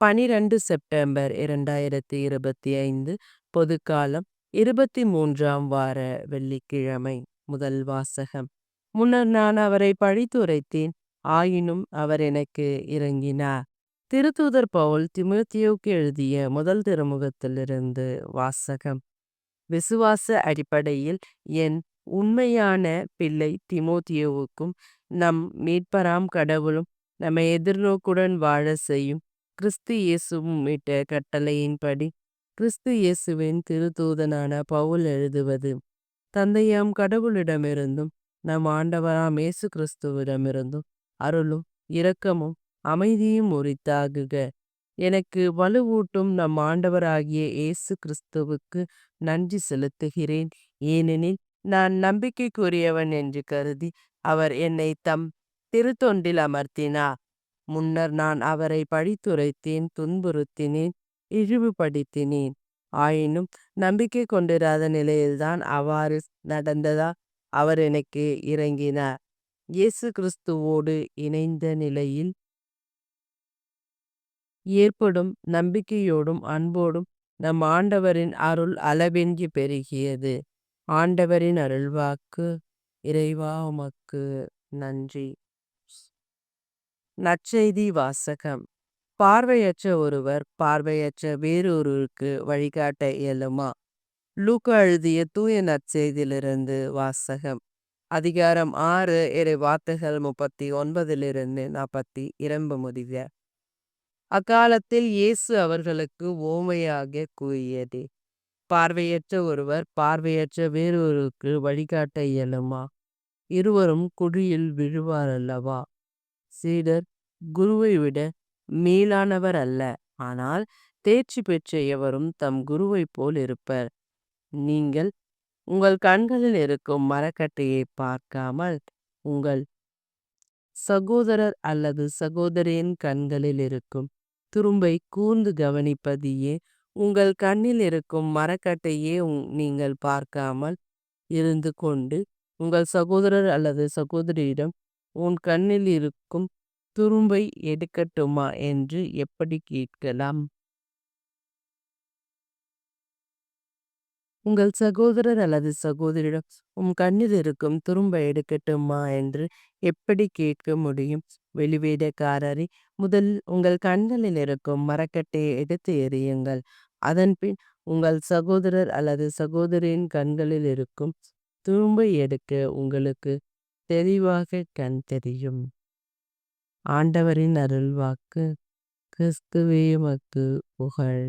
12 September 2025 பொதுக்காலம் 23ஆம் வார வெள்ளிக்கிழமை. முதல் வாசகம். முன்னர் நான் அவரை பழித்துரைத்தேன், ஆயினும் அவர் எனக்கு இரங்கினார். திருத்தூதர் பவுல் தீமோத்தேயுவுக்கு எழுதிய முதல் திருமுகத்திலிருந்து வாசகம். விசுவாச அடிப்படையில் என் உண்மையான பிள்ளை தீமோத்தேயுவுக்கும் நம் மீட்பராம் கடவுளும் நம்மை எதிர்நோக்குடன் வாழ செய்யும் கிறிஸ்து இயேசுவும் இட்ட கட்டளையின்படி கிறிஸ்து இயேசுவின் திருத்தூதனான பவுல் எழுதுவது. தந்தையாம் கடவுளிடமிருந்தும் நம் ஆண்டவராம் இயேசு கிறிஸ்துவிடமிருந்தும் அருளும் இரக்கமும் அமைதியும் உரித்தாகுக. எனக்கு வலுவூட்டும் நம் ஆண்டவராகிய இயேசு கிறிஸ்துவுக்கு நன்றி செலுத்துகிறேன். ஏனெனில் நான் நம்பிக்கைக்குரியவன் என்று கருதி அவர் என்னை தம் திருத்தொண்டில் அமர்த்தினார். முன்னர் நான் அவரை பழித்துரைத்தேன், துன்புறுத்தினேன், இழிவுபடுத்தினேன். ஆயினும் நம்பிக்கை கொண்டிராத நிலையில்தான் அவ்வாறு நடந்ததா அவர் எனக்கு இரங்கினார். இயேசு கிறிஸ்துவோடு இணைந்த நிலையில் ஏற்படும் நம்பிக்கையோடும் அன்போடும் நம் ஆண்டவரின் அருள் அளவின்றி பெருகியது. ஆண்டவரின் அருள்வாக்கு. இறைவா உமக்கு நன்றி. நற்செய்தி வாசகம். பார்வையற்ற ஒருவர் பார்வையற்ற வேறொருவருக்கு வழிகாட்ட இயலுமா? லூக்கா எழுதிய தூய நற்செய்தியிலிருந்து வாசகம். அதிகாரம் 6 இறை வார்த்தைகள் 39 42 முடிய. அக்காலத்தில் இயேசு அவர்களுக்கு உவமையாக கூறியது, பார்வையற்ற ஒருவர் பார்வையற்ற வேறொருவருக்கு வழிகாட்ட இயலுமா? இருவரும் குழியில் விழுவார் அல்லவா? சீடர் குருவை விட மேலானவர் அல்ல, ஆனால் தேர்ச்சி பெற்ற எவரும் தம் குருவை போல் இருப்பர். நீங்கள் உங்கள் கண்களில் இருக்கும் மரக்கட்டையை பார்க்காமல் உங்கள் சகோதரர் அல்லது சகோதரியின் கண்களில் இருக்கும் துரும்பை கூர்ந்து கவனிப்பதையே, உங்கள் கண்ணில் இருக்கும் மரக்கட்டையே நீங்கள் பார்க்காமல் இருந்து கொண்டு உங்கள் சகோதரர் அல்லது சகோதரியிடம் உன் கண்ணில் இருக்கும் துரும்பை எடுக்கட்டுமா என்று எப்படி கேட்கலாம்? உங்கள் சகோதரர் அல்லது சகோதரியிடம் உன் கண்ணில் இருக்கும் துரும்பை எடுக்கட்டுமா என்று எப்படி கேட்க முடியும்? வெளிவேடக்காரரே, முதலில் உங்கள் கண்களில் இருக்கும் மரக்கட்டையை எடுத்து எறியுங்கள். அதன்பின் உங்கள் சகோதரர் அல்லது சகோதரியின் கண்களில் இருக்கும் துரும்பை எடுக்க உங்களுக்கு தெளிவாக கண் தெரியும். ஆண்டவரின் அருள்வாக்கு. கிறிஸ்துவே உமக்கு புகழ்.